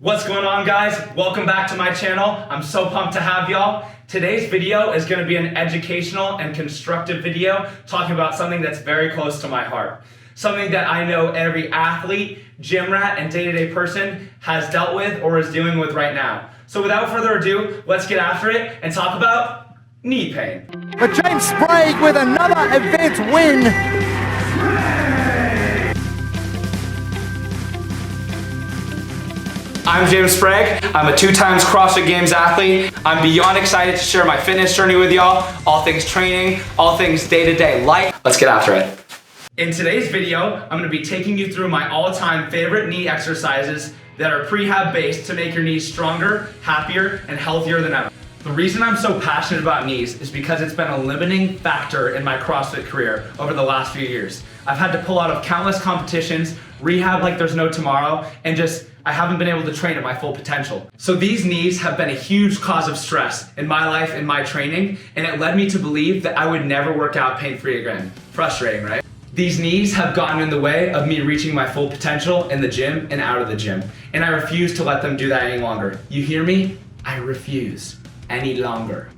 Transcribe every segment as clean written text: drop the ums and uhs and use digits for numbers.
What's going on, guys? Welcome back to my channel. I'm so pumped to have y'all. Today's video is going to be an educational and constructive video talking about something that's very close to my heart. Something that I know every athlete, gym rat, and day-to-day person has dealt with or is dealing with right now. So without further ado, let's get after it and talk about knee pain. But James Sprague with another event win. I'm James Sprague. I'm a 2-time CrossFit Games athlete. I'm beyond excited to share my fitness journey with y'all, all things training, all things day-to-day life. Let's get after it. In today's video, I'm gonna be taking you through my all-time favorite knee exercises that are prehab based to make your knees stronger, happier, and healthier than ever. The reason I'm so passionate about knees is because it's been a limiting factor in my CrossFit career over the last few years. I've had to pull out of countless competitions, rehab like there's no tomorrow, and I haven't been able to train at my full potential. So these knees have been a huge cause of stress in my life and my training, and it led me to believe that I would never work out pain-free again. Frustrating, right? These knees have gotten in the way of me reaching my full potential in the gym and out of the gym, and I refuse to let them do that any longer. You hear me? I refuse any longer.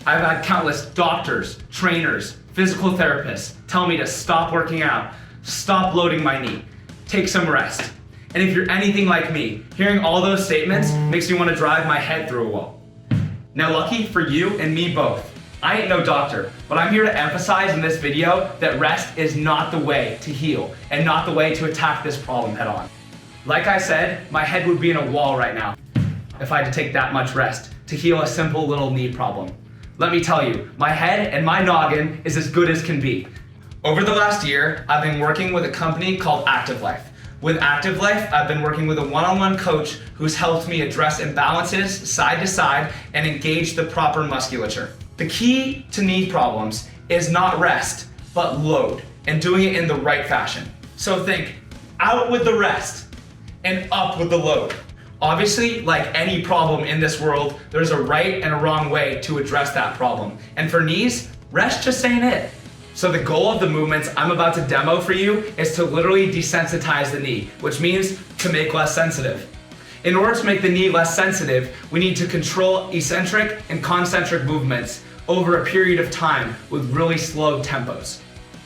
I've had countless doctors, trainers, physical therapists tell me to stop working out, stop loading my knee, take some rest. And if you're anything like me, hearing all those statements makes me want to drive my head through a wall. Now, lucky for you and me both, I ain't no doctor, but I'm here to emphasize in this video that rest is not the way to heal and not the way to attack this problem head on. Like I said, my head would be in a wall right now if I had to take that much rest to heal a simple little knee problem. Let me tell you, my head and my noggin is as good as can be. Over the last year, I've been working with a company called Active Life. With Active Life, I've been working with a one-on-one coach who's helped me address imbalances side to side and engage the proper musculature. The key to knee problems is not rest, but load, and doing it in the right fashion. So think out with the rest and up with the load. Obviously, like any problem in this world, there's a right and a wrong way to address that problem. And for knees, rest just ain't it. So the goal of the movements I'm about to demo for you is to literally desensitize the knee, which means to make less sensitive. In order to make the knee less sensitive, we need to control eccentric and concentric movements over a period of time with really slow tempos.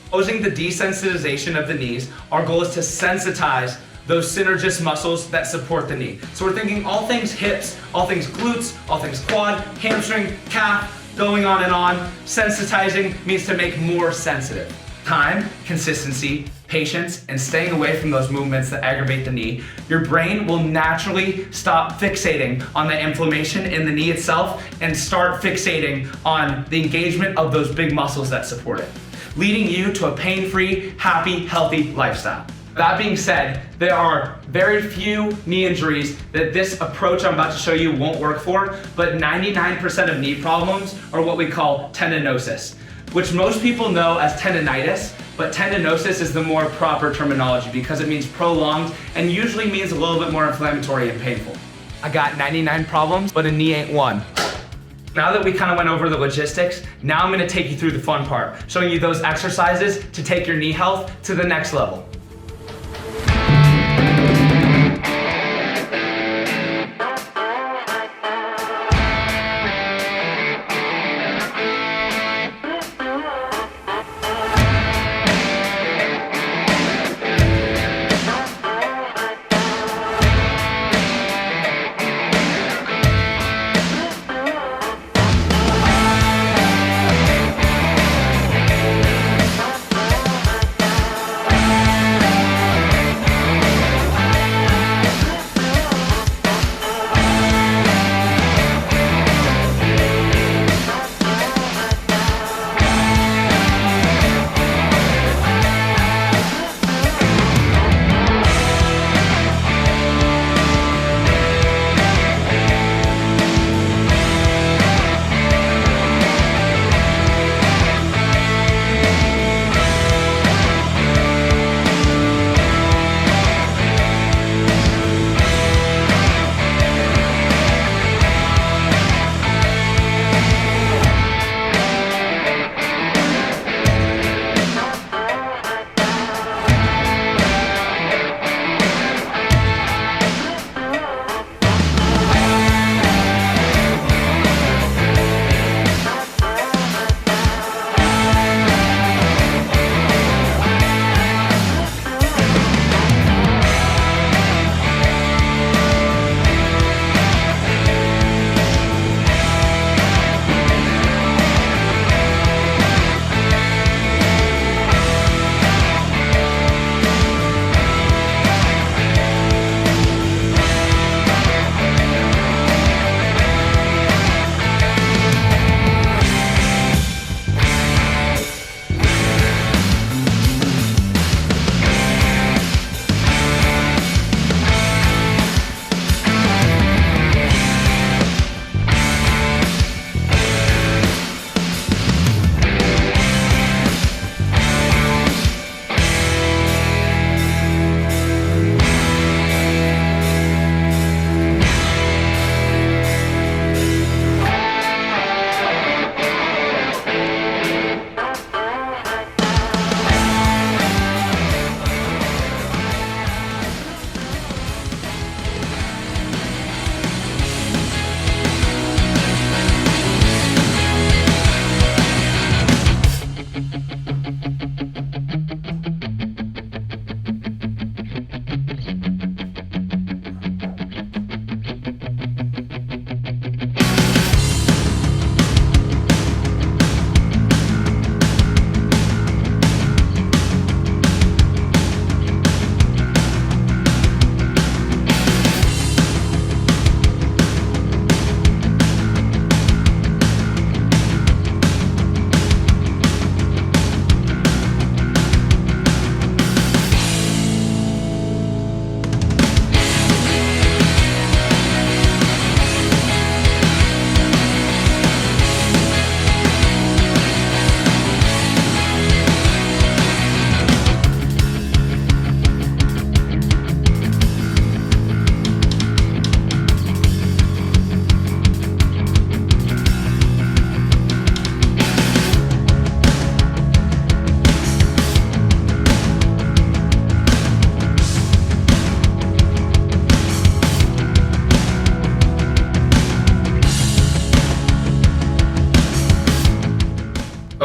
Opposing the desensitization of the knees, our goal is to sensitize those synergist muscles that support the knee. So we're thinking all things hips, all things glutes, all things quad, hamstring, calf, going on and on. Sensitizing means to make more sensitive. Time, consistency, patience, and staying away from those movements that aggravate the knee, your brain will naturally stop fixating on the inflammation in the knee itself and start fixating on the engagement of those big muscles that support it, leading you to a pain-free, happy, healthy lifestyle. That being said, there are very few knee injuries that this approach I'm about to show you won't work for, but 99% of knee problems are what we call tendinosis, which most people know as tendonitis, but tendinosis is the more proper terminology because it means prolonged and usually means a little bit more inflammatory and painful. I got 99 problems, but a knee ain't one. Now that we kind of went over the logistics, now I'm gonna take you through the fun part, showing you those exercises to take your knee health to the next level.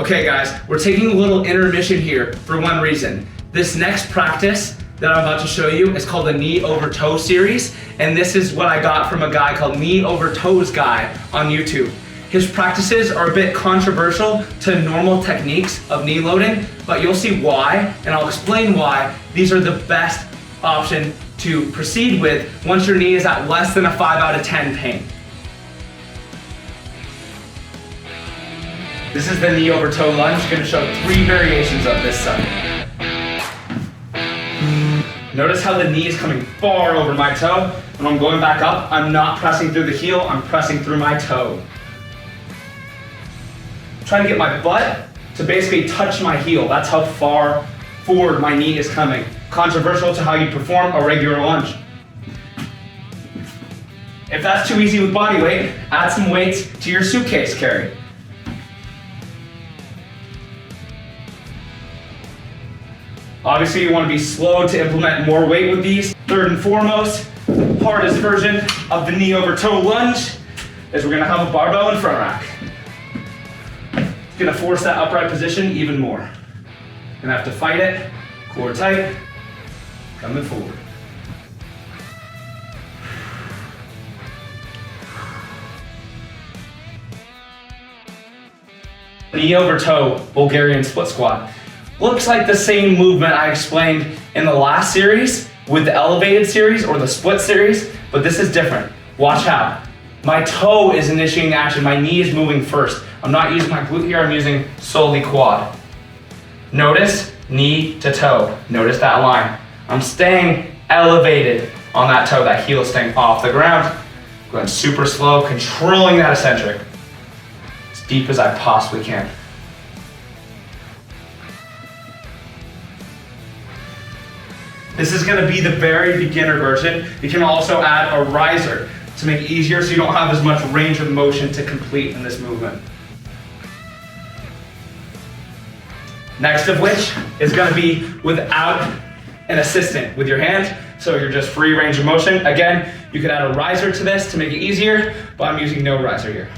Okay guys, we're taking a little intermission here for one reason. This next practice that I'm about to show you is called the knee over toe series, and this is what I got from a guy called Knee Over Toes Guy on YouTube. His practices are a bit controversial to normal techniques of knee loading, but you'll see why, and I'll explain why these are the best option to proceed with once your knee is at less than a 5 out of 10 pain. This is the knee over toe lunge. I'm going to show 3 variations of this side. Notice how the knee is coming far over my toe. When I'm going back up, I'm not pressing through the heel, I'm pressing through my toe. Trying to get my butt to basically touch my heel. That's how far forward my knee is coming. Controversial to how you perform a regular lunge. If that's too easy with body weight, add some weights to your suitcase carry. Obviously, you want to be slow to implement more weight with these. Third and foremost, hardest version of the knee over toe lunge is we're going to have a barbell in front rack. It's going to force that upright position even more. Going to have to fight it, core tight, coming forward. Knee over toe Bulgarian split squat. Looks like the same movement I explained in the last series with the elevated series or the split series, but this is different. Watch how. My toe is initiating action, my knee is moving first. I'm not using my glute here, I'm using solely quad. Notice knee to toe, notice that line. I'm staying elevated on that toe, that heel is staying off the ground. Going super slow, controlling that eccentric as deep as I possibly can. This is going to be the very beginner version. You can also add a riser to make it easier so you don't have as much range of motion to complete in this movement. Next of which is going to be without an assistant with your hand, so you're just free range of motion. Again, you could add a riser to this to make it easier, but I'm using no riser here.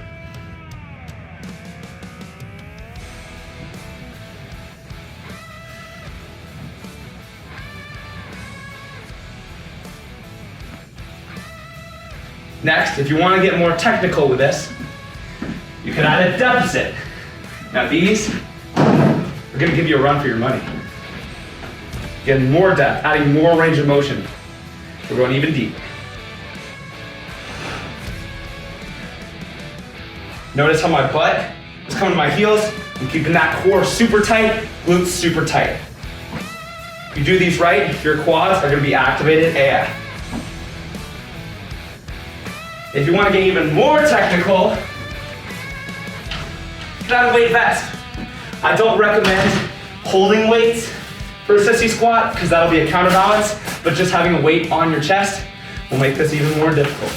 Next, if you want to get more technical with this, you can add a deficit. Now these are going to give you a run for your money. Getting more depth, adding more range of motion. We're going even deeper. Notice how my butt is coming to my heels. I'm keeping that core super tight, glutes super tight. If you do these right, your quads are going to be activated AF. If you want to get even more technical, get out a weight vest. I don't recommend holding weights for a sissy squat because that'll be a counterbalance, but just having a weight on your chest will make this even more difficult.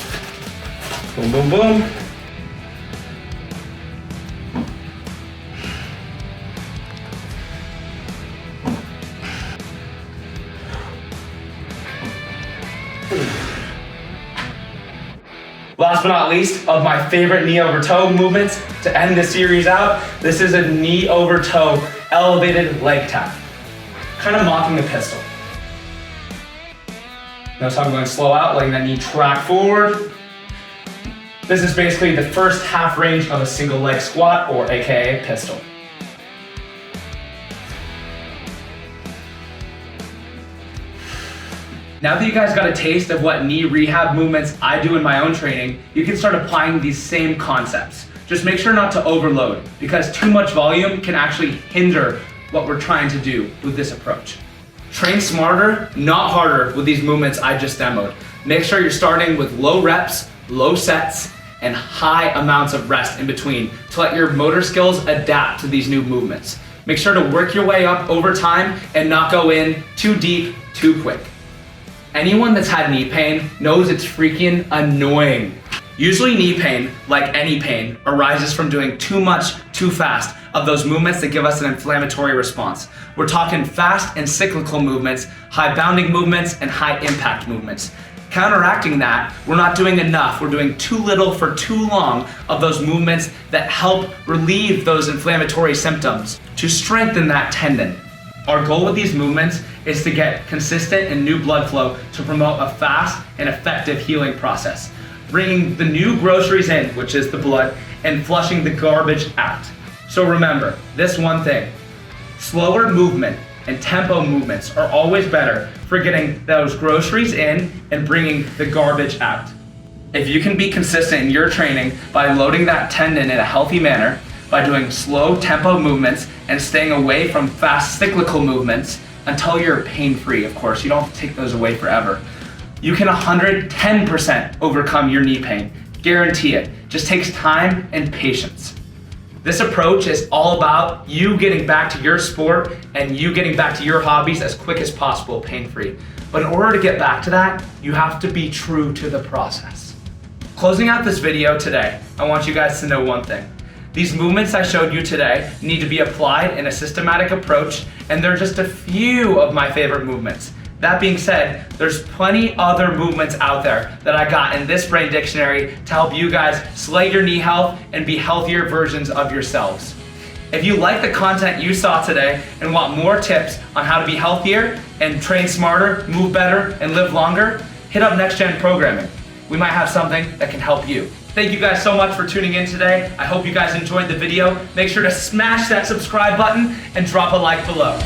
Boom, boom, boom. Last but not least, of my favorite knee over toe movements to end this series out, this is a knee over toe elevated leg tap. Kind of mocking the pistol. Notice how I'm going slow out, letting that knee track forward. This is basically the first half range of a single leg squat, or AKA pistol. Now that you guys got a taste of what knee rehab movements I do in my own training, you can start applying these same concepts. Just make sure not to overload, because too much volume can actually hinder what we're trying to do with this approach. Train smarter, not harder with these movements I just demoed. Make sure you're starting with low reps, low sets, and high amounts of rest in between to let your motor skills adapt to these new movements. Make sure to work your way up over time and not go in too deep, too quick. Anyone that's had knee pain knows it's freaking annoying. Usually knee pain, like any pain, arises from doing too much, too fast of those movements that give us an inflammatory response. We're talking fast and cyclical movements, high bounding movements, and high impact movements. Counteracting that, we're not doing enough. We're doing too little for too long of those movements that help relieve those inflammatory symptoms to strengthen that tendon. Our goal with these movements is to get consistent and new blood flow to promote a fast and effective healing process, bringing the new groceries in, which is the blood, and flushing the garbage out. So remember this one thing: slower movement and tempo movements are always better for getting those groceries in and bringing the garbage out. If you can be consistent in your training by loading that tendon in a healthy manner, by doing slow tempo movements and staying away from fast cyclical movements until you're pain-free, of course, you don't have to take those away forever, you can 110% overcome your knee pain. Guarantee it. Just takes time and patience. This approach is all about you getting back to your sport and you getting back to your hobbies as quick as possible, pain-free. But in order to get back to that, you have to be true to the process. Closing out this video today, I want you guys to know one thing. These movements I showed you today need to be applied in a systematic approach, and they're just a few of my favorite movements. That being said, there's plenty other movements out there that I got in this brain dictionary to help you guys slay your knee health and be healthier versions of yourselves. If you like the content you saw today and want more tips on how to be healthier and train smarter, move better, and live longer, hit up Next Gen Programming. We might have something that can help you. Thank you guys so much for tuning in today. I hope you guys enjoyed the video. Make sure to smash that subscribe button and drop a like below.